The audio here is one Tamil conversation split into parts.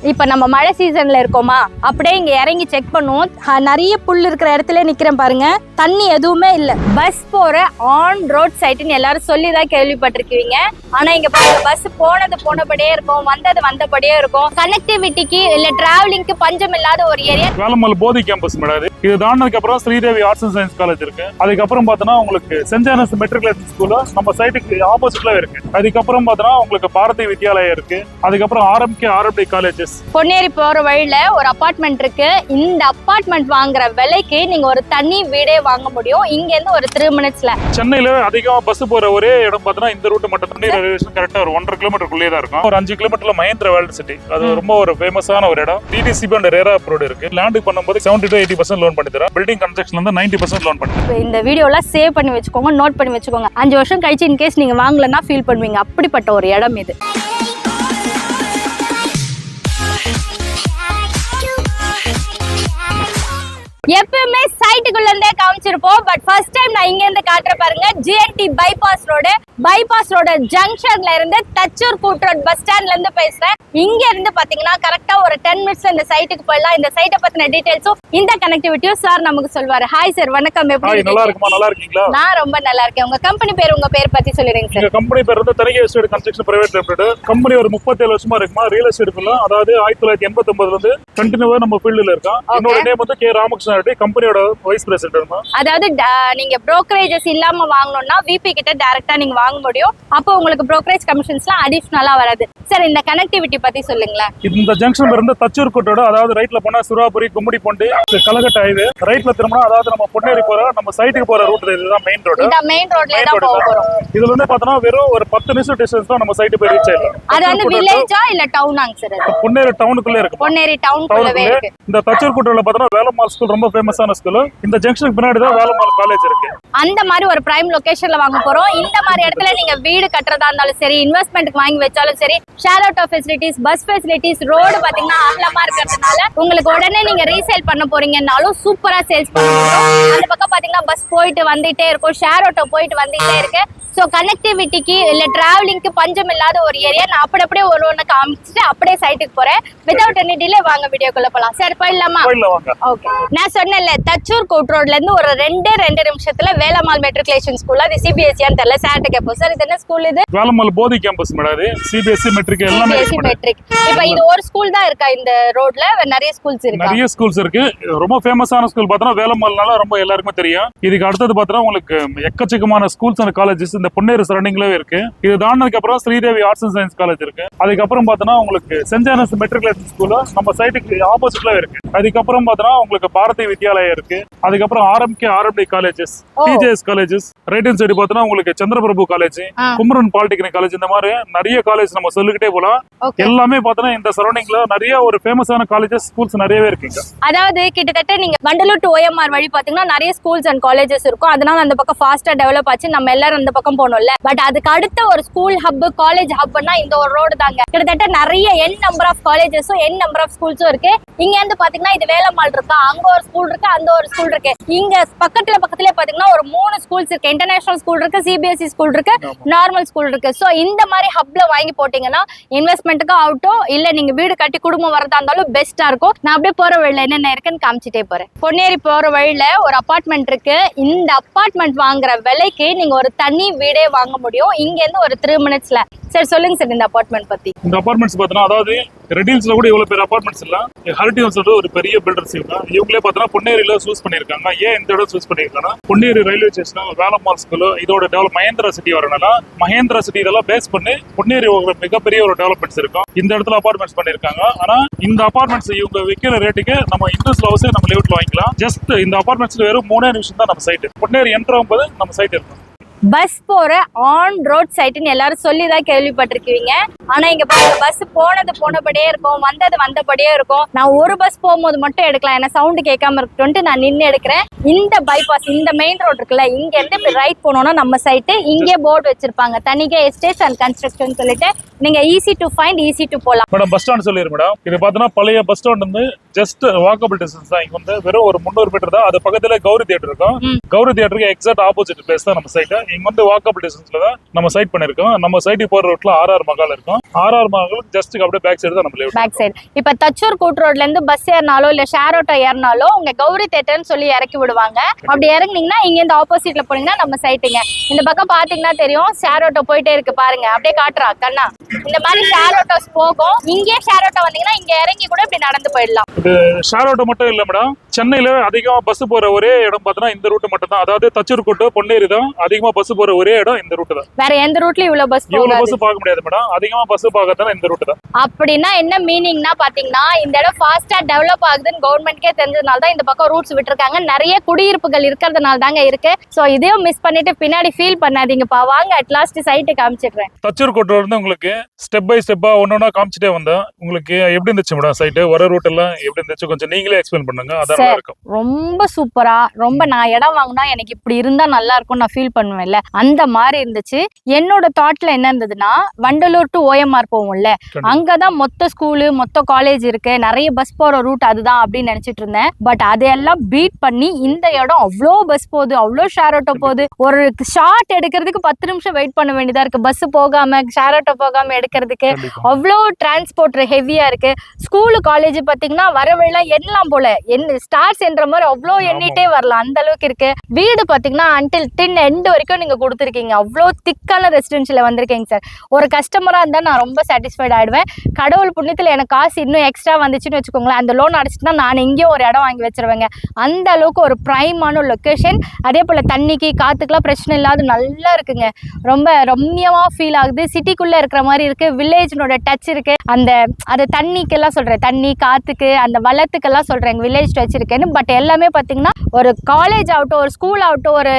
இப்ப நம்ம மழை சீசன்ல இருக்கோமா, அப்படியே இங்க இறங்கி செக் பண்ணுவோம். நிறைய புல் இருக்கிற இடத்துல நிக்கிறேன் பாருங்க, தண்ணி எதுவுமே இல்ல. பஸ் போற ஆன் ரோட் சைட்னு எல்லாரும் சொல்லிதான் கேள்விப்பட்டிருக்கீங்க. ஆனா இங்க பாருங்க, பஸ் போனபடியே இருக்கும், வந்தபடியே இருக்கும். கனெக்டிவிட்டிக்கு இல்ல டிராவலிங்க்கு பஞ்சம் இல்லாத ஒரு ஏரியா வேலம்மாள் போதி கேம்பஸ் மேடம். இது தாண்டதுக்கு அப்புறம் Sridevi arts and science college இருக்கு. அதுக்கப்புறம் பார்த்தோன்னா உங்களுக்கு சென்ட் ஜானஸ் மெட்ரிகுலேஷன் ஸ்கூல் நம்ம சைட்டுக்கு ஆப்போசிட்ல இருக்கு. அதுக்கப்புறம் பார்த்தோன்னா உங்களுக்கு பாரதி வித்யாலயா இருக்கு. அதுக்கப்புறம் ஆர்எம்டி காலேஜஸ். பொன்னேரி போற வழியில ஒரு அபார்ட்மெண்ட் இருக்கு. இந்த அபார்ட்மெண்ட் வாங்குற விலைக்கு நீங்க ஒரு தனி வீடே வாங்க முடியும் இங்க இருந்து ஒரு 3 மினிட்ஸ்ல. சென்னையில அதிகமா பஸ் போற ஒரே இடம் பார்த்தோன்னா இந்த ரூட் மட்டும் தான். ரயில்வே ஸ்டேஷன் கரெக்டா ஒரு 1.5 கிலோமீட்டருக்குள்ளே தான் இருக்கும். ஒரு 5 கிலோமீட்டர்ல மஹேந்திர வேர்ல்ட் சிட்டி, அது ரொம்ப ஒரு ஃபேமஸான ஒரு இடம். டிடிசிபி அண்ட் ரேரா அப்ரூவ்ட் இருக்கு. லேண்ட் பண்ணும்போது 70 to 80% லோன் பண்ணி தரோம். பில்டிங் கன்ஸ்ட்ரக்ஷன்ல இருந்து 90% லோன் பண்ணி தரோம். இந்த வீடியோல சேவ் பண்ணி வச்சுக்கோங்க, நோட் பண்ணி வச்சுக்கோங்க. 5 வருஷம் கழிச்சு இன்கேஸ் நீங்க வாங்கலன்னா ஃபீல் பண்ணுவீங்க. அப்படிப்பட்ட ஒரு இடம் இது. எப்பவுமே சைட்டுக்குள்ள இருந்தே காமிச்சிருப்போம். பட் ஃபர்ஸ்ட் டைம் நான் இங்க இருந்து காட்டுற பாருங்க. ஜிஎன்டி பைபாஸ் ரோடு ஜங்ஷன்ல இருந்து தச்சூர் கூட்ரோட் பஸ் ஸ்டாண்ட்ல இருந்து பேசுறேன். இங்க இருந்து பாத்தீங்கன்னா கரெக்டா ஒரு 10 மினிட்ஸ்ல இந்த சைட்டுக்கு போயிடலாம். இந்த சைட்டை பத்தின டீடைல்ஸும் இந்த கனெக்டிவிட்டியும் சார் நமக்கு சொல்வாரு. ஹாய் சார், வணக்கம். எப்படி நல்லா இருக்குமா? நல்லா இருக்கீங்களா? நான் ரொம்ப நல்லா இருக்கேன். உங்க கம்பெனி பேர், உங்க பேர் பத்தி சொல்லிடுங்க சார். எங்க கம்பெனி பேர் வந்து Thanigai estate construction private limited. Company ஒரு 37 வருஷமா இருக்குமா. ரியல் எஸ்டேட்ல அதாவது 1989ல இருந்து கண்டினியூவா நம்ம ஃபீல்ட்ல இருக்கோம். என்னோட நேம் வந்து கே ராமகிருஷ்ணன் ரெட்டி, கம்பெனியோட வைஸ் பிரசிடென்ட். அதாவது நீங்க புரோக்கரேஜஸ் இல்லாம வாங்கணும்னா விபி கிட்ட டைரக்டா நீங்க வாங்க முடியும். அப்போ உங்களுக்கு புரோக்கரேஜ் கமிஷன்ஸ்லாம் அடிஷனலா வராது. சார், இந்த கனெக்டிவிட்டி பத்தி சொல்லுங்களேன். இந்த ஜங்ஷன்ல இருந்து தச்சூர் கூட்டோட, அதாவது ரைட்ல போனா சுறாபுரி, கும்மிடி பொண்டி, கலகட்ட ஹைவே. ரைட்ல திரும்பினா அதாவது நம்ம பொன்னேரி போற நம்ம சைட்டுக்கு போற ரூட் இதுதான் மெயின் ரோடு. இந்த மெயின் ரோட்ல தான் போக போறோம். இதுல இருந்து பார்த்தா வெறும் ஒரு 10 நிமிஷம் டிஸ்டன்ஸ் தான் நம்ம சைட்டு போய் ரீச் ஆயிடலாம். அது வந்து வில்லேஜா இல்ல டவுனாங்க சார்? அது பொன்னேரி டவுனுக்குள்ளே இருக்கு. பொன்னேரி டவுனுக்குள்ளவே இருக்கு. இந்த தச்சூர் கூட்டோல பார்த்தா வேலம்மாள் ஸ்கூல் ரொம்ப ஃபேமஸான ஸ்கூல். இந்த ஜங்ஷனுக்கு பின்னாடி தான் வேலம்மாள் காலேஜ் இருக்கு. அந்த மாதிரி ஒரு பிரைம் லொகேஷன்ல வாங்க போறோம். இந்த மாதிரி இடத்துல நீங்க வீடு கட்டுறதா இருந்தாலும் சரி, இன்வெஸ்ட்மெண்ட்க்கு வாங்கி வச்சாலும் சரி, share out facilities, bus facilities, road பாத்தீங்கன்னா அகலமா இருக்கிறதுனால உங்களுக்கு உடனே நீங்க ரீசேல் பண்ண போறீங்கன்னாலும் சூப்பரா சேல்ஸ் பண்ண முடியும். அந்த பக்கம் பாத்தீங்கன்னா பஸ் போயிட்டு வந்துட்டே இருக்கும், ஷேர் ஆட்டோ போயிட்டு வந்துட்டே இருக்கு. ஸோ கனெக்டிவிட்டிக்கு இல்லை டிராவலிங்க்கு பஞ்சம் இல்லாத ஒரு ஏரியா. நான் அப்படியே ஒன்று காமிச்சிட்டு அப்படியே சைட்டுக்கு போறேன். வித்வுட் எனி டிலே வாங்க வீடியோக்குள்ள போகலாம். சார், போயிடலாமா? ஓகே. நான் சொன்னேன்ல, தச்சூர் கூட்ரோட்ல இருந்து ஒரு 2 நிமிஷத்துல வேலம்மாள் மெட்ரிகுலேஷன் ஸ்கூல். அது சிபிஎஸ்சியான்னு தெரியல, சார்ட்ட கேட்போம். சார், இது என்ன ஸ்கூல்? இது வேலம்மாள் போதி கேம்பஸ் மேடம். சிபிஎஸ்சி மெட்ரிக் எல்லாமே மெட்ரிக். இப்போ இது ஒரு ஸ்கூல் தான் இருக்கா இந்த ரோட்ல? நிறைய ஸ்கூல்ஸ் இருக்கு. நிறைய ஸ்கூல்ஸ் இருக்கு. ரொம்ப ஃபேமஸான ஸ்கூல் பார்த்தா வேலம்மாள்னால ரொம்ப எல்லாருக்குமே தெரியும். இதுக்கு அடுத்தது பார்த்தா உங்களுக்கு எக்கச்சக்கமான ஸ்கூல்ஸ் அண்ட் காலேஜஸ் இந்த பொன்னேரி சரௌண்டிங்ல இருக்கு. இது தாண்டதுக்கு அப்புறம் Sridevi arts and science college இருக்கு. அதுக்கப்புறம் பார்த்தோன்னா உங்களுக்கு சென்ட் ஜானஸ் மெட்ரிகுலேஷன் ஸ்கூல் நம்ம சைட்டுக்கு ஆப்போசிட்ல இருக்கு. அதுக்கப்புறம் பார்த்தோன்னா உங்களுக்கு பாரதி வித்யாலயா இருக்கு. அதுக்கப்புறம் RMT colleges, TJS colleges. Right hand side பார்த்தோன்னா உங்களுக்கு Chandraprabhu college, Kumaran polytechnic college, இந்த மாதிரி நிறைய காலேஜ் நம்ம சொல்லிக்கிட்டே போலாம். எல்லாமே பார்த்தோன்னா இந்த சரௌண்டிங்ல நிறைய ஒரு ஃபேமஸான காலேஜஸ், ஸ்கூல்ஸ் நிறையவே இருக்குங்க. அதாவது கிட்டத்தட்ட நீங்க வண்டலூர் டு ஓஎம்ஆர் வழி பாத்தீங்கன்னா நிறைய ஸ்கூல்ஸ் அண்ட் காலேஜஸ் இருக்கும். அதனால அந்த பக்கம் ஃபாஸ்டா டெவலப் ஆச்சு. நம்ம எல்லாரும் அந்த பக்கம் போனோம்ல. பட் அதுக்கு அடுத்த ஒரு ஸ்கூல் ஹப், காலேஜ் ஹப்னா இந்த ஒரு ரோடு தாங்க. கிட்டத்தட்ட நிறைய நம்பர் ஆஃப் காலேஜஸும் நம்பர் ஆஃப் ஸ்கூல்ஸும் இருக்கு. இங்க இருந்து பாத்தீங்கன்னா இது வேலம்மாள் இருக்கா, அங்க ஒரு ஸ்கூல் இருக்கு, அந்த ஒரு ஸ்கூல் இருக்கு. இங்க பக்கத்துல பாத்தீங்கன்னா ஒரு 3 ஸ்கூல்ஸ் இருக்கு. இன்டர்நேஷனல் ஸ்கூல் இருக்கு, சிபிஎஸ்சி ஸ்கூல் இருக்கு, நார்மல் ஸ்கூல் இருக்கு. சோ இந்த மாதிரி ஹப்ல வாங்கி போட்டீங்கன்னா இன்வெஸ்ட்மெண்ட்டுக்கு ஆகட்டும், இல்ல நீங்க வீடு கட்டி குடும்பம் வரதா இருந்தாலும் பெஸ்டா இருக்கும். நான் அப்படியே போற வழியில என்னென்ன இருக்குன்னு காமிச்சிட்டே போறேன். பொன்னேரி போற வழியில ஒரு அபார்ட்மெண்ட் இருக்கு. இந்த அபார்ட்மெண்ட் வாங்குற விலைக்கு நீங்க ஒரு தனி வீடே வாங்க முடியும் இங்க இருந்து ஒரு 3 மினிட்ஸ்ல. சார், சொல்லுங்க சார் இந்த அபார்ட்மெண்ட் பத்தி. இந்த அபார்ட்மெண்ட்ஸ் பார்த்தோன்னா அதாவது ரெடில்ஸ்ல கூட இவ்வளவு பெரிய அபார்ட்மெண்ட்ஸ் இல்ல. ஹரிட்டிவ் சொல்லிட்டு ஒரு பெரிய பில்டர்ஸ் இருக்காங்க. இவங்களே பார்த்தோன்னா பொன்னேரியில சூஸ் பண்ணிருக்காங்க. ஏன் இந்த இடம் சூஸ் பண்ணிருக்காங்கன்னா Ponneri railway station, Velammal school, இதோட டெவலப் மஹேந்திரா சிட்டி வரனால மஹேந்திரா சிட்டி இதெல்லாம் பேஸ் பண்ணி பொன்னேரி ஒரு மிகப்பெரிய ஒரு டெவலப்மெண்ட்ஸ் இருக்கும். இந்த இடத்துல அபார்ட்மெண்ட்ஸ் பண்ணிருக்காங்க. ஆனா இந்த அபார்ட்மெண்ட்ஸ் இவங்க விற்கிற ரேட்டுக்கு நம்ம இன்ட்ரெஸ்ட் ஹவுஸே நம்ம லிமிட்ல வாங்கிக்கலாம். ஜஸ்ட் இந்த அபார்ட்மெண்ட்ஸ்ல வெறும் 3 நிமிஷம் தான் நம்ம சைட். பொன்னேரி என்ட்ரு ஆகும்போது நம்ம சைட் இருக்கும். பஸ் போற ஆன் ரோட் சைட்னு எல்லாரும் சொல்லிதான் கேள்விப்பட்டிருக்கீங்க. ஆனா இங்க பாருங்க, பஸ் போனபடியே இருக்கும், வந்தபடியே இருக்கும். நான் ஒரு பஸ் போகும்போது மட்டும் எடுக்கலாம், ஏன்னா சவுண்ட் கேட்காம இருக்கட்டும்ட்டு நான் நின்று எடுக்கிறேன். இந்த பைபாஸ் இந்த மெயின் ரோட் இருக்குல்ல, இங்க இருந்து இப்படி ரைட் போனோம்னா நம்ம சைட்டு. இங்கே போர்டு வச்சிருப்பாங்க தனிகே எஸ்டேட்ஸ் அண்ட் கன்ஸ்ட்ரக்ஷன் சொல்லிட்டு. நீங்க easy to find, easy to போலாம். மேடம் பஸ் ஸ்டாண்ட் சொல்லிடுறேன் மேடம். இது பார்த்தோன்னா பழைய பஸ் ஸ்டாண்ட் வந்து ஜஸ்ட் வாக்கபிள் டிஸ்டன்ஸ் தான். இங்க வந்து வெறும் ஒரு 300 மீட்டர் தான். அது பக்கத்துல கௌரி தியேட்டர் இருக்கும். கௌரி தியேட்டருக்கு எக்ஸாக்ட் ஆப்போசிட் பிளேஸ் தான் நம்ம சைட். இங்க வந்து வாக்கபிள் டிஸ்டன்ஸ்ல தான் நம்ம சைட் பண்ணிருக்கோம். நம்ம சைட்டுக்கு போற ரோட்ல ஆர்ஆர் மகால் இருக்கும். ஆர்ஆர் மகாலுக்கு ஜஸ்ட் அப்படியே பேக் சைடு தான் நம்ம பேக் சைடு. இப்ப தச்சூர் கூட்டு ரோட்ல இருந்து பஸ் ஏறினாலோ இல்ல ஷேர் ஆட்டோ ஏறினாலோ உங்க கௌரி தியேட்டர்னு சொல்லி இறக்கி விடுவாங்க. அப்படி இறங்குனீங்கன்னா இங்க இந்த ஆப்போசிட்ல போனீங்கன்னா நம்ம சைட்டுங்க. இந்த பக்கம் பாத்தீங்கன்னா தெரியும் ஷேர் ஆட்டோ போயிட்டே இருக்கு பாருங்க. அப்படியே காட்டுறா கண்ணா. இந்த மாதிரி ஷேர் ஆட்டோஸ் போகும். இங்கே ஷேர் ஆட்டோ வந்தீங்கன்னா இங்க இறங்கி கூட இப்படி நடந்து போயிடலாம். இது ஷேர் ஆட்டோ மட்டும் இல்ல மேடம். சென்னையில அதிகமா பஸ் போற ஒரே இடம் பார்த்தா இந்த ரூட் மட்டும் தான். அதாவது தச்சூர் கூட்டு பொன்னேரி தான் அதிகமா பஸ் போற ஒரே இடம் இந்த ரூட் தான். வேற எந்த ரூட்லயும் இவ்வளவு பஸ் பார்க்க முடியாது மேடம். அதிகமா பஸ் பார்க்கறதுனா இந்த ரூட் தான். அப்படின்னா என்ன மீனிங்னா பாத்தீங்கன்னா இந்த இடம் ஃபாஸ்டா டெவலப் ஆகுதுன்னு கவர்மெண்ட்கே தெரிஞ்சதுனால தான் இந்த பக்கம் ரூட்ஸ் விட்டுருக்காங்க. நிறைய குடியிருப்புகள் இருக்கிறதுனால தாங்க இருக்கு. சோ இதையும் மிஸ் பண்ணிட்டு பின்னாடி ஃபீல் பண்ணாதீங்கப்பா. வாங்க அட்லாஸ்ட் சைட்டு காமிச்சிடுறேன். தச்சூர் கூட்டுல இருந்து உங்களுக்கு ஸ்டெப் பை ஸ்டெப்பா ஒன்னொன்னா காமிச்சிட்டே வந்தேன். உங்களுக்கு எப்படி இருந்துச்சு மேடம் சைட்டு? வர ரூட் எல்லாம் எப்படி இருந்துச்சு கொஞ்சம் நீங்களே எக்ஸ்பிளைன் பண்ணுங்க. அதான் நல்லா இருக்கும். ரொம்ப சூப்பரா, ரொம்ப நான் இடம் வாங்கினா எனக்கு இப்படி இருந்தா நல்லா இருக்கும் நான் ஃபீல் பண்ணுவேன்ல, அந்த மாதிரி இருந்துச்சு. என்னோட தாட்ல என்ன இருந்ததுன்னா, வண்டலூர் டு OMR போவோம்ல, அங்கதான் மொத்த ஸ்கூலு மொத்த காலேஜ் இருக்கு, நிறைய பஸ் போற ரூட் அதுதான் அப்படின்னு நினைச்சிட்டு இருந்தேன். பட் அதையெல்லாம் பீட் பண்ணி இந்த இடம் அவ்வளோ பஸ் போகுது, அவ்வளோ ஷேர் ஆட்டோ போகுது. ஒரு ஷார்ட் எடுக்கிறதுக்கு 10 நிமிஷம் வெயிட் பண்ண வேண்டியதா இருக்கு. பஸ் போகாம ஷேர் ஆட்டோ போகாம எடுக்கிறதுக்கு அவ்வளோ டிரான்ஸ்போர்ட் ஹெவியா இருக்கு. ஸ்கூலு காலேஜ் பாத்தீங்கன்னா வரவெல்லாம் எண்ணலாம் போல, ஸ்டார்ஸ் என்ற மாதிரி அவ்வளோ எண்ணிட்டே வரலாம், அந்த அளவுக்கு இருக்கு. வீடு பாத்தீங்கன்னா அன்டில் 10 எண்ட் வரைக்கும் நீங்க கொடுத்துருக்கீங்க. அவ்வளோ திக்கான ரெசிடென்ஷியல வந்திருக்கீங்க சார். ஒரு கஸ்டமரா இருந்தா நான் ரொம்ப சாட்டிஸ்ஃபைட் ஆயிடுவேன். கடவுள் புண்ணியத்துல எனக்கு காசு இன்னும் எக்ஸ்ட்ரா வந்துச்சுன்னு வச்சுக்கோங்களேன், அந்த லோன் அடைச்சிட்டுனா நான் எங்கேயும் ஒரு இடம் வாங்கி வச்சிருவேங்க. அந்த அளவுக்கு ஒரு பிரைமான லொக்கேஷன். அதே போல தண்ணிக்கு காத்துக்கெல்லாம் பிரச்சனை இல்லாத நல்லா இருக்குங்க. ரொம்ப ரம்யமா ஃபீல் ஆகுது. சிட்டிக்குள்ள இருக்கிற மாதிரி இருக்கு. வில்லேஜ்னோட டச் இருக்கு. அது தண்ணிக்கெல்லாம் சொல்றேன், தண்ணி காத்துக்கு அந்த வளத்துக்கெல்லாம் சொல்றேன் வில்லேஜ் டச் இருக்குன்னு. பட் எல்லாமே பாத்தீங்கன்னா ஒரு காலேஜ் ஆகட்டும், ஒரு ஸ்கூல் ஆகட்டும், ஒரு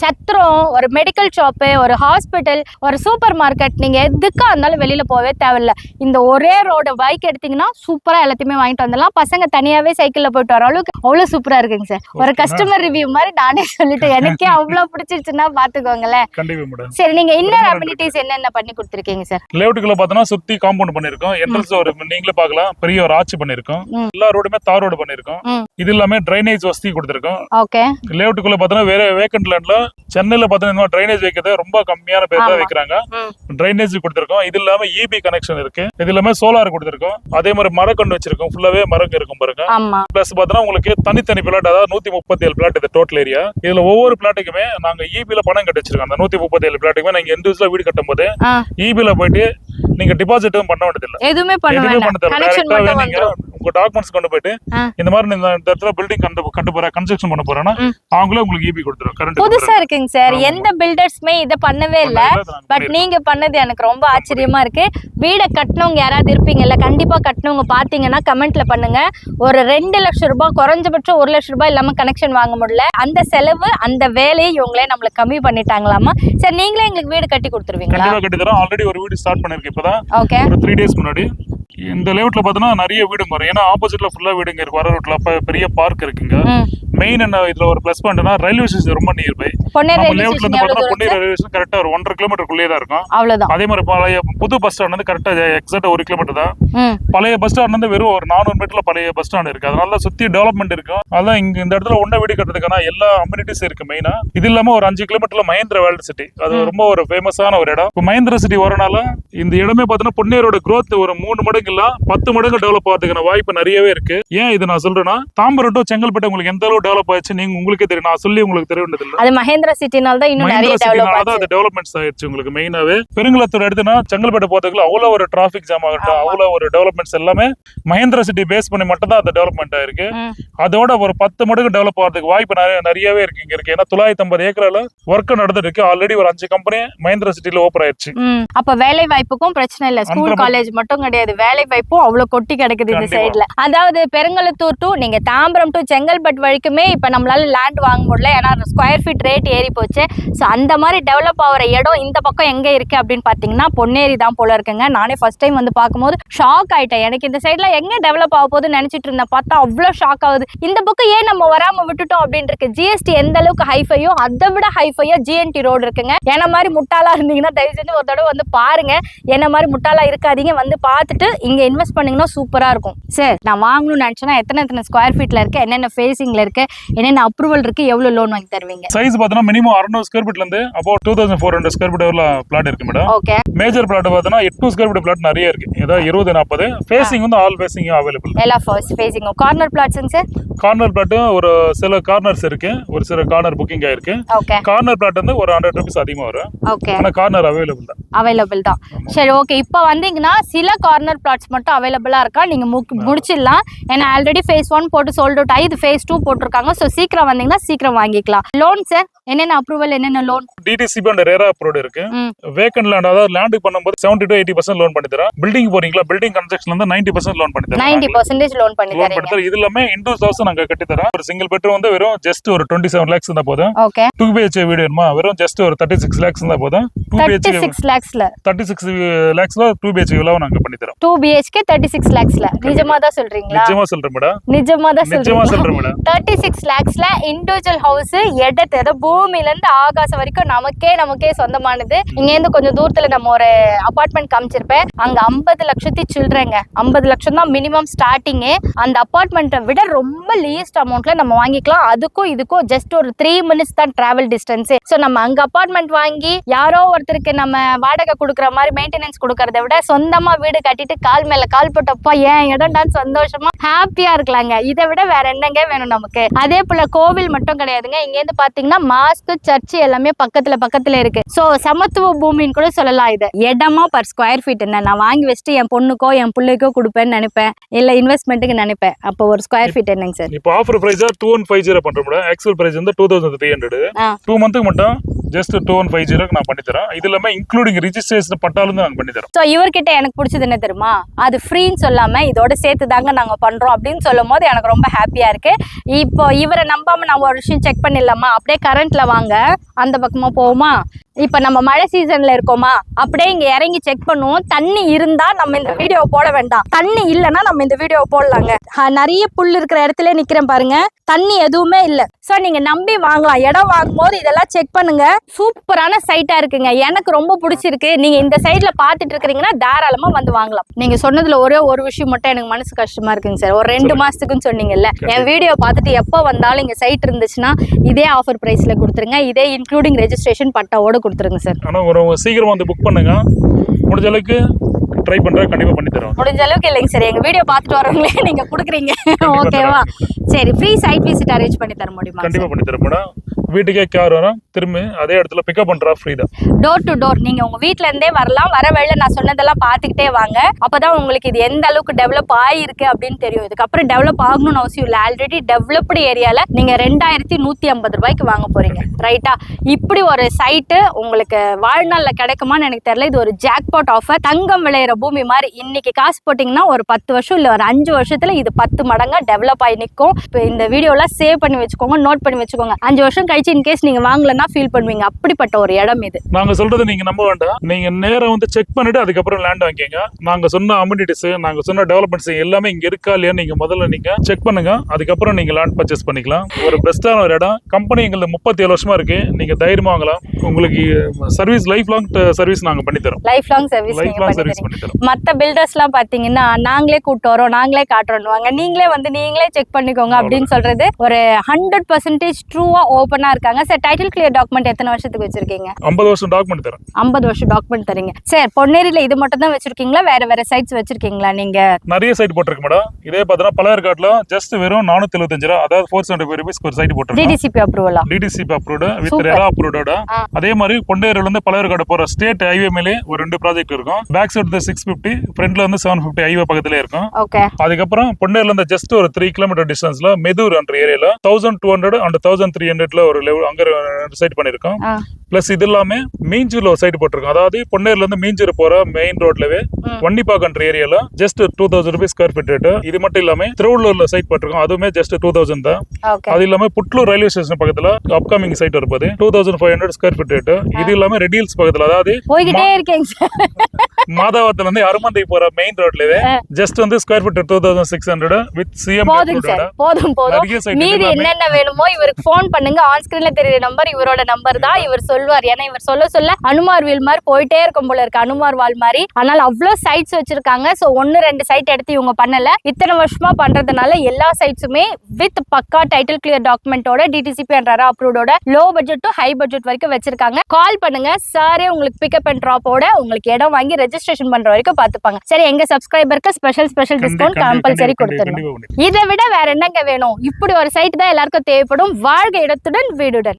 சத்திரம், ஒரு மெடிக்கல் ஷாப்பு, ஒரு ஹாஸ்பிட்டல், ஒரு சூப்பர் மார்க்கெட், நீங்க எதுக்கா இருந்தாலும் வெளியில போவே தேவையில்ல. இந்த ஒரே ரோடு பைக் எடுத்தீங்கன்னா சூப்பரா எல்லாத்தையுமே வாங்கிட்டு வந்துடலாம். பசங்க தனியாவே சைக்கிள்ல போயிட்டு வர அளவுக்கு அவ்வளவு சூப்பரா இருக்குங்க சார். ஒரு கஸ்டமர் ரிவ்யூ மாதிரி நானே சொல்லிட்டு எனக்கே அவ்வளவு பிடிச்சிருச்சுன்னா பாத்துக்கோங்களேன். சரி, நீங்க இன்னர் அம்யூனிட்டிஸ் என்னென்ன பண்ணி கொடுத்துருக்கீங்க சார்? லேஅவுட்டுக்குள்ள பார்த்தோம்னா சுத்தி காம்பவுண்ட் பண்ணிருக்கோம். என்ட்ரன்ஸ் ஒரு நீங்களே பார்க்கலாம், பெரிய ஒரு ஆர்ச் பண்ணிருக்கோம். எல்லா ரோடுமே தார் ரோடு பண்ணிருக்கோம். இது எல்லாமே டிரைனேஜ் வசதி கொடுத்திருக்கோம். ஓகே. லேஅவுட்டுக்குள்ள பார்த்தோம்னா வேற வேக்கன்ட் லேண்ட்ல சென்னையில பார்த்தீங்கன்னா டிரைனேஜ் வைக்கிறது ரொம்ப கம்மியான பேர் தான் வைக்கிறாங்க. டிரைனேஜ் கொடுத்திருக்கோம். இது இல்லாம EB கனெக்ஷன் இருக்கு. இது இல்லாம சோலார் கொடுத்திருக்கோம். அதே மாதிரி மரக்கன்று வச்சிருக்கோம். ஃபுல்லாவே மரங்க இருக்கும் பாருங்க. பிளஸ் பார்த்தோம்னா உங்களுக்கு தனித்தனி பிளாட், அதாவது 137 பிளாட் இது டோட்டல் ஏரியா. இதுல ஒவ்வொரு பிளாட்டுக்குமே நாங்க EB-ல பணம் கட்டி வச்சிருக்கோம். அந்த 137 பிளாட்டுக்குமே நீங்க இண்டிவிஜுவலா வீடு கட்டும் போது EB-ல போயிட்டு நீங்க டிபாசிட்டும் பண்ண வேண்டியதில்லை. எதுவுமே பண்ண வேண்டாம். நீங்க உங்க டாக்குமெண்ட்ஸ் கொண்டு போயிட்டு இந்த மாதிரி இந்த இடத்துல பில்டிங் கட்ட போற கன்ஸ்ட்ரக்ஷன் பண்ண போறேன்னா அவங்களே உங்களுக்கு EB கொடுத்துரும். கரண்ட் புதுசா இருக்குங்க சார். எந்த பில்டர்ஸ்மே இத பண்ணவே இல்ல. பட் நீங்க பண்ணது எனக்கு ரொம்ப ஆச்சரியமா இருக்கு. வீட கட்டணவங்க யாராவது இருப்பீங்கல்ல, கண்டிப்பா கட்டணவங்க பாத்தீங்கன்னா கமெண்ட்ல பண்ணுங்க. ஒரு 2 லட்சம் ரூபாய் குறைஞ்சபட்சம் 1 லட்சம் ரூபாய் இல்லாம கனெக்ஷன் வாங்க முடியல. அந்த செலவு அந்த வேலையை இவங்களே நம்மளுக்கு கம்மி பண்ணிட்டாங்களாமா. சார் நீங்களே எங்களுக்கு வீடு கட்டி கொடுத்துருவீங்களா? கண்டிப்பா கட்டி தரோம். ஆல்ரெடி ஒரு வீடு ஸ்டார்ட் பண்ணிருக்கு இப்பதான். ஓகே. ஒரு 3 டேஸ் முன்னாடி. இந்த லேஅவுட்ல பார்த்தோன்னா நிறைய வீடுங்க வரும். ஏன்னா ஆப்போசிட்ல ஃபுல்லா வீடுங்க இருக்கு. வர ரூட்ல பெரிய பார்க் இருக்குங்க. மெயின் என்ன இதுல ஒரு பிளஸ் பாயிண்ட்னா ரயில்வே ஸ்டேஷன் ரொம்ப நியர் பை. நம்ம லேஅவுட்ல இருந்து பார்த்தா பொன்னேரி ரயில்வே ஸ்டேஷன் கரெக்டா ஒரு 1.5 கிலோமீட்டருக்குள்ளே தான் இருக்கும். அவ்வளவுதான். அதே மாதிரி பழைய புது பஸ் ஸ்டாண்ட் வந்து கரெக்டா எக்ஸாக்டா 1 கிலோமீட்டர் தான். பழைய பஸ் ஸ்டாண்ட் வந்து வெறும் ஒரு 400 மீட்டர்ல பழைய பஸ் ஸ்டாண்ட் இருக்கு. அதனால சுத்தி டெவலப்மெண்ட் இருக்கும். அதான் இங்க இந்த இடத்துல ஒன்ன வீடு கட்டுறதுக்கான எல்லா அம்யூனிட்டிஸ் இருக்கு. மெயினா இது இல்லாம ஒரு 5 கிலோமீட்டர்ல மஹேந்திர வேர்ல்ட் சிட்டி, அது ரொம்ப ஒரு ஃபேமஸான ஒரு இடம். இப்போ மஹேந்திர சிட்டி வரனால இந்த இடமே பார்த்தீங்கன்னா பொன்னேரோட growth ஒரு 3 மடங்கு இல்ல 10 மடங்கு டெவலப் ஆகிறதுக்கான வாய்ப்பு நிறையவே இருக்கு. ஏன் இது நான் சொல்றேன்னா, தாம்பரம் டு செங்கல்பட்டு உங்களுக்கு எந்த அளவு டெவலப் ஆயிடுச்சு நீங்க உங்களுக்கே தெரியும். நான் சொல்லி உங்களுக்கு தெரிய வேண்டியது இல்ல. அது மஹேந்திர சிட்டினால தான் இன்னும் நிறைய டெவலப் ஆச்சு. அது டெவலப்மெண்ட்ஸ் ஆயிடுச்சு உங்களுக்கு. மெயினாவே பெருங்குளத்தூர் எடுத்துனா செங்கல்பட்டு போறதுக்குள்ள அவ்வளவு ஒரு டிராபிக் ஜாம் ஆகட்டும், அவ்வளவு ஒரு டெவலப்மெண்ட்ஸ் எல்லாமே மஹேந்திர சிட்டி பேஸ் பண்ணி மட்டும் தான் அது டெவலப்மெண்ட் ஆயிருக்கு. அதோட ஒரு 10 மடங்கு டெவலப் ஆகிறதுக்கு வாய்ப்பு நிறையவே இருக்கு இங்க இருக்கு. ஏன்னா 950 ஏக்கர்ல ஒர்க் நடந்துட்டு இருக்கு. ஆல்ரெடி ஒரு 5 கம்பெனி மஹேந்திர சிட்டில ஓபன் ஆயிடுச்சு. அப்ப வேலை வாய்ப்புக்கும் பிரச்சனை இல்ல. ஸ்கூல் காலேஜ் மட்டும் கிடையாது, வேலை வாய்ப்பும் அவ்வளவு கொட்டி கிடக்குது இந்த சைடுல. அதாவது பெருங்குளத்தூர் டு நீங்க தாம்பரம் டு செங்கல்பட்டு வரைக்குமே இப்ப நம்மளால லேண்ட் வாங்க முடியல. ஏன்னா ஸ்கொயர் ஃபீட் ரேட் ரேட் ஏறி போச்சு. ஸோ அந்த மாதிரி டெவலப் ஆகிற இடம் இந்த பக்கம் எங்கே இருக்குது அப்படின்னு பார்த்தீங்கன்னா பொன்னேரி தான் போல இருக்குங்க. நானே ஃபர்ஸ்ட் டைம் வந்து பார்க்கும்போது ஷாக் ஆகிட்டேன். எனக்கு இந்த சைடில் எங்கே டெவலப் ஆக போகுதுன்னு நினச்சிட்டு இருந்தேன். பார்த்தா அவ்வளோ ஷாக் ஆகுது. இந்த பக்கம் ஏன் நம்ம வராமல் விட்டுட்டோம் அப்படின்னு இருக்கு. ஜிஎஸ்டி எந்த அளவுக்கு ஹைஃபையோ அதை விட ஹைஃபையா ஜிஎன்டி ரோடு இருக்குங்க. என்ன மாதிரி முட்டாளா இருந்தீங்கன்னா தயவு செஞ்சு ஒரு தடவை வந்து பாருங்க. என்ன மாதிரி முட்டாளா இருக்காதீங்க, வந்து பார்த்துட்டு இங்கே இன்வெஸ்ட் பண்ணீங்கன்னா சூப்பராக இருக்கும். சார் நான் வாங்கணும்னு நினச்சேன்னா எத்தனை ஸ்கொயர் ஃபீட்டில் இருக்குது, என்னென்ன ஃபேஸிங்கில் இருக்குது, என்னென்ன அப்ரூவல் இருக்குது, எவ்வளோ லோன் வாங்கி தருவீங்க? சைஸ் பார்த்தோன்னா மினிமம் 600 ஸ்கொயர் ஃபீட்லேருந்து அபவுட் 2400 ஸ்கொயர் ஃபீட் வரல பிளாட் இருக்கு மேடம். ஓகே. மேஜர் பிளாட் பார்த்தோன்னா 800 ஸ்கொயர் ஃபீட் பிளாட் நிறைய இருக்கு. ஏதாவது 20-40 ஃபேஸிங் வந்து ஆல் ஃபேஸிங் அவைலபிள். எல்லா ஃபேஸிங். கார்னர் பிளாட்ஸுங்க சார்? கார்னர் பிளாட்டும் ஒரு சில கார்னர்ஸ் இருக்கு, ஒரு சில கார்னர் புக்கிங் ஆயிருக்கு. ஓகே. கார்னர் பிளாட் வந்து ஒரு 100 rupees அதிகமாக வரும். ஓகே. ஆனால் கார்னர் அவைலபிள் தான். அவைலபிள் தான். சரி, ஓகே. இப்போ வந்தீங்கன்னா சில கார்னர் பிளாட்ஸ் மட்டும் அவைலபிளா இருக்கா, நீங்க முடிச்சிடலாம். ஏன்னா ஆல்ரெடி ஃபேஸ் 1 போட்டு சோல்ட் அவுட் ஆகி இது ஃபேஸ் 2 போட்டிருக்காங்க. ஸோ சீக்கிரம் வந்தீங்கன்னா சீக்கிரம் வாங்கிக்கலாம். லோன் சார் என்னென்ன அப்ரூவல், என்னென்ன லோன்? டிடிசிபி அண்ட் ரேரா அப்ரூவ்ட் இருக்கு. வேக்கன்ட் லேண்ட், அதாவது லேண்டுக்கு பண்ணும்போது 70 to 80% லோன் பண்ணி தரோம். பில்டிங் போறீங்களா, பில்டிங் கன்ஸ்ட்ரக்ஷன்ல இருந்து 90% லோன் பண்ணி தரோம். 90% லோன் பண்ணி தரீங்க. இது எல்லாமே இன்டூஸ் ஹவுஸ் நாங்க கட்டி தரோம். ஒரு சிங்கிள் பெட்ரூம் வந்து வெறும் ஜஸ்ட் ஒரு 27 lakhs இருந்தா போதும். ஓகே. 2 BHK வீடு வேணுமா, வெறும் ஜஸ்ட் ஒரு 36 lakhs இருந்தா போதும். 36 lakhsல 36 lakhsல 2 BHK விலாவும் நாங்க பண்ணி தரோம். 2 BHK 36 lakhsல. நிஜமா தான் சொல்றீங்களா? நிஜமா சொல்றேன் மேடம். நிஜமா தான் சொல்றேன் மேடம். 36 lakhsல இண்டிவிஜுவல் ஹவுஸ், இடத்து பூமியில இருந்து ஆகாசம் வரைக்கும் நமக்கே சொந்தமானது. இங்க இருந்து கொஞ்சம் தூரத்துல நம்ம ஒரு அபார்ட்மெண்ட் காமிச்சிருப்பேன். அங்க 50 லட்சத்தி சில்றேங்க. 50 லட்சம் தான் மினிமம் ஸ்டார்டிங்கே. அந்த அபார்ட்மெண்ட்டை விட ரொம்ப லீஸ்ட் அமௌண்ட்ல நம்ம வாங்கிக்கலாம். அதுக்கும் இதுக்கும் ஜஸ்ட் ஒரு 3 minutes தான் டிராவல் டிஸ்டன்ஸ். ஸோ நம்ம அங்க அபார்ட்மெண்ட் வாங்கி யாரோ ஒருத்தருக்கு நம்ம வாடகை கொடுக்குற மாதிரி மெயின்டெனன்ஸ் கொடுக்கறத விட சொந்தமா வீடு கட்டிட்டு கால் மேல கால் போட்டப்பா ஏன் இடம்டான்னு சந்தோஷமா ஹாப்பியா இருக்கலாங்க. இதை விட வேற என்னங்க வேணும் நமக்கு? அதே போல கோவில் மட்டும் கிடையாதுங்க. இங்க இருந்து பாத்தீங்கன்னா மாஸ்க், சர்ச்சு எல்லாமே பக்கத்துல இருக்கு. சோ சமத்துவ பூமின்னு கூட சொல்லலாம். இது இடமா பர் ஸ்கொயர் ஃபீட் என்ன நான் வாங்கி வச்சுட்டு என் பொண்ணுக்கோ என் பிள்ளைக்கோ கொடுப்பேன்னு நினைப்பேன், இல்ல இன்வெஸ்ட்மெண்ட்டுக்கு நினைப்பேன். அப்போ ஒரு ஸ்கொயர் ஃபீட் என்னங்க சார்? இப்போ ஆஃபர் பிரைஸா 2150 பண்றோம். ஆக்சுவல் பிரைஸ் வந்து 2300. 2 மந்த்துக்கு மட்டும் ஜஸ்ட் 2150 நான் பண்ணி தரேன். இது எல்லாமே இன்க்ளூடிங் ரிஜிஸ்ட்ரேஷன் பட்டாலும் நாங்க பண்ணி தரோம். சோ இவர்கிட்ட எனக்கு பிடிச்சது என்ன தெரியுமா, அது ஃப்ரீன்னு சொல்லாம இதோட சேர்த்து தாங்க நாங்க பண்றோம் அப்படின்னு சொல்லும் போது எனக்கு ரொம்ப ஹாப்பியா இருக்கு. இப்போ இவரை நம்பாம நான் ஒரு விஷயம் செக் பண்ணிடலாமா? அப்படியே கரண்ட்ல வாங்க, அந்த பக்கமா போவோமா? இப்ப நம்ம மழை சீசன்ல இருக்கோமா, அப்படியே இங்க இறங்கி செக் பண்ணுவோம். தண்ணி இருந்தா நம்ம இந்த வீடியோ போட வேண்டாம், தண்ணி இல்லைன்னா நம்ம இந்த வீடியோ போடலாங்க. நிறைய புல் இருக்கிற இடத்துல நிக்கிறேன் பாருங்க, தண்ணி எதுவுமே இல்ல. சோ நீங்க நம்பி வாங்கலாம். இடம் வாங்கும் போது இதெல்லாம் செக் பண்ணுங்க. சூப்பரான சைட்டா இருக்குங்க, எனக்கு ரொம்ப பிடிச்சிருக்கு. நீங்க இந்த சைட்ல பாத்துட்டு இருக்கிறீங்கன்னா தாராளமா வந்து வாங்கலாம். நீங்க சொன்னதுல ஒரே ஒரு விஷயம் மட்டும் எனக்கு மனசு கஷ்டமா இருக்குங்க சார். ஒரு 2 மாசத்துக்குன்னு சொன்னீங்கல்ல, என் வீடியோ பார்த்துட்டு எப்போ வந்தாலும் இங்க சைட் இருந்துச்சுன்னா இதே ஆஃபர் பிரைஸ்ல கொடுத்துருங்க. இதே இன்க்ளூடிங் ரெஜிஸ்ட்ரேஷன் பட்டாவோட கொடுத்துருங்க சார். ஆனா ஒரு சீக்கிரமா வந்து புக் பண்ணுங்க. முடிஞ்ச அளவுக்கு ட்ரை பண்றேன், கண்டிப்பா பண்ணி தரோம். முடிஞ்ச அளவுக்கு இல்லைங்க சார், எங்க வீடியோ பார்த்துட்டு வரவங்களே நீங்க கொடுக்குறீங்க. ஓகேவா? சரி, ஃப்ரீ சைட் விசிட் அரேஞ்ச் பண்ணி தர முடியுமா? கண்டிப்பா பண்ணி தரேன் மேடம். வீட்டுக்கே கார் வரும், திரும்பி அதே இடத்துல பிக்கப் பண்றா, ஃப்ரீ தான். டோர் டு டோர் நீங்க உங்க வீட்ல இருந்தே வரலாம். வர வழியில நான் சொன்னதெல்லாம் பார்த்துக்கிட்டே வாங்க. அப்பதான் உங்களுக்கு இது எந்த அளவுக்கு டெவலப் ஆயிருக்கு அப்படின்னு தெரியும். இதுக்கப்புறம் டெவலப் ஆகணும்னு அவசியம் இல்லை. ஆல்ரெடி டெவலப்டு ஏரியால நீங்க 2150 ரூபாய்க்கு வாங்க போறீங்க, ரைட்டா? இப்படி ஒரு சைட்டு உங்களுக்கு வாழ்நாள்ல கிடைக்குமான்னு எனக்கு தெரியல. இது ஒரு ஜாக்பாட் ஆஃபர். தங்கம் விளையிற பூமி மாதிரி. இன்னைக்கு காசு போட்டீங்கன்னா ஒரு 10 வருஷம் இல்ல ஒரு 5 வருஷத்துல இது 10 மடங்கா டெவலப் ஆகி நிற்கும். இப்போ இந்த வீடியோலாம் சேவ் பண்ணி வச்சுக்கோங்க, நோட் பண்ணி வச்சுக்கோங்க. 5 வருஷம் கழிச்சு இன்கேஸ் நீங்க வாங்கலன்னா ஃபீல் பண்ணுவீங்க. அப்படிப்பட்ட ஒரு இடம் இது. நாங்க சொல்றது நீங்க நம்ப வேண்டாம். நீங்க நேரா வந்து செக் பண்ணிட்டு அதுக்கப்புறம் லேண்ட் வாங்கிக்கங்க. நாங்க சொன்ன அம்யூனிட்டிஸ், நாங்க சொன்ன டெவலப்மெண்ட்ஸ் எல்லாமே இங்க இருக்கா இல்லையா நீங்க முதல்ல நீங்க செக் பண்ணுங்க. அதுக்கப்புறம் நீங்க லேண்ட் பர்ச்சேஸ் பண்ணிக்கலாம். ஒரு பெஸ்டான ஒரு இடம். கம்பெனி எங்களுக்கு 37 வருஷமா இருக்கு. நீங்க தைரியமா வாங்கலாம். உங்களுக்கு சர்வீஸ் லைஃப் லாங் சர்வீஸ் நாங்க பண்ணி தரோம். லைஃப் லாங் சர்வீஸ் பண்ணி தரோம். மத்த பில்டர்ஸ்லாம் பாத்தீங்கன்னா நாங்களே கூட்டு வரோம், நாங்களே காட்டுறோம், நீங்களே வந்து நீங்களே செக் பண்ணிக்கோங்க அப்படின்னு சொல்றது ஒரு 100% ட்ரூவா ஓப்பனா இருக்காங்க. சார் டைட்டில் கிளியர் டாக்குமெண்ட் எத்தனை வருஷத்துக்கு வச்சிருக்கீங்க? 50 வருஷம் டாக்குமெண்ட் தரேன். 50 வருஷம் டாக்குமெண்ட் தரீங்க. சார் பொன்னேரியில இது மட்டும் தான் வச்சிருக்கீங்களா, வேற சைட்ஸ் வச்சிருக்கீங்களா? நீங்க நிறைய சைட் போட்டுருக்கு மேடம். இதே பார்த்தா பழையர்காட்ல ஜஸ்ட் வெறும் 475 ரூபா, அதாவது 475 rupees ஒரு சைட் போட்டுருக்கு. டிடிசிபி அப்ரூவலா? டிடிசிபி அப்ரூவ்டு வித் ரெரா அப்ரூவ்டோட. அதே மாதிரி பொன்னேரியில இருந்து பழையர்காடு போற ஸ்டேட் ஹைவே மேலே ஒரு 2 ப்ராஜெக்ட் இருக்கும். பேக் சைடு 650, ஃப்ரண்ட்ல வந்து 750 ஹைவே பக்கத்துல இருக்கும். ஓகே. அதுக்கப்புறம் பொன்னேரில இருந்து ஜஸ்ட் ஒரு 3 கிலோமீட்டர் டிஸ்டன்ஸ்ல மெதூர் என்ற ஏரியால 1200 and 1300ல ஒரு ஒரு லெவல் அங்க சைட் பண்ணிருக்கோம். ஆ. பிளஸ் இது எல்லாமே மீஞ்சூர்ல ஒரு சைட் போட்டிருக்கோம். அதாவது பொன்னேர்ல இருந்து மீஞ்சூர் போற மெயின் ரோட்லவே வண்டிப்பாக்கன்ற ஏரியால just 2000 rupees square feet rate. இது மட்டும் இல்லாம திருவள்ளூர்ல சைட் போட்டிருக்கோம். அதுவுமே ஜஸ்ட் 2000 தான். ஓகே. அது இல்லாம புட்லூர் ரயில்வே ஸ்டேஷன் பக்கத்துல அப்கமிங் சைட் இருப்பது 2500 ஸ்கொயர் ஃபீட் ரேட். இது இல்லாம ரெட் ஹில்ஸ் பக்கத்துல, அதாவது போய்கிட்டே இருக்கேங்க சார். மாதாவரத்துல இருந்து அருமந்தை போற மெயின் ரோட்லவே ஜஸ்ட் வந்து ஸ்கொயர் ஃபீட் 2600 வித் சிஎம். போதும் சார், போதும் போதும். மீதி என்னென்ன வேணுமோ இவருக்கு போன் பண்ணுங்க. ஆன் ஸ்கிரீன்ல தெரியுற நம்பர் இவரோட நம்பர் தான். இவர் சொல்வார். ஏன்னா இவர் சொல்ல அனுமார் வீல் மாதிரி போயிட்டே இருக்கும் போல இருக்கு, அனுமார் வால் மாதிரி. ஆனால் அவ்வளவு சைட்ஸ் வச்சிருக்காங்க. சோ 1-2 சைட் எடுத்து இவங்க பண்ணல, இத்தனை வருஷமா பண்றதுனால எல்லா சைட்ஸுமே வித் பக்கா டைட்டில் கிளியர் டாக்குமெண்டோட டிடிசிபி அண்ட் RERA அப்ரூவ்டோட low budget to high budget வரைக்கும் வச்சிருக்காங்க. கால் பண்ணுங்க, சாரே உங்களுக்கு பிக்கப் அண்ட் டிராப்போட உங்களுக்கு இடம் வாங்கி ரெஜிஸ்ட்ரேஷன் பண்ற வரைக்கும் பாத்துப்பாங்க. சரி, எங்க சப்ஸ்கிரைபருக்கு ஸ்பெஷல் டிஸ்கவுண்ட் கம்பல்சரி கொடுத்துருங்க. இதை விட வேற என்னங்க வேணும்? இப்படி ஒரு சைட் தான் எல்லாருக்கும் தேவைப்படும். வாழ்க இடத்துடன் வீடுடன்.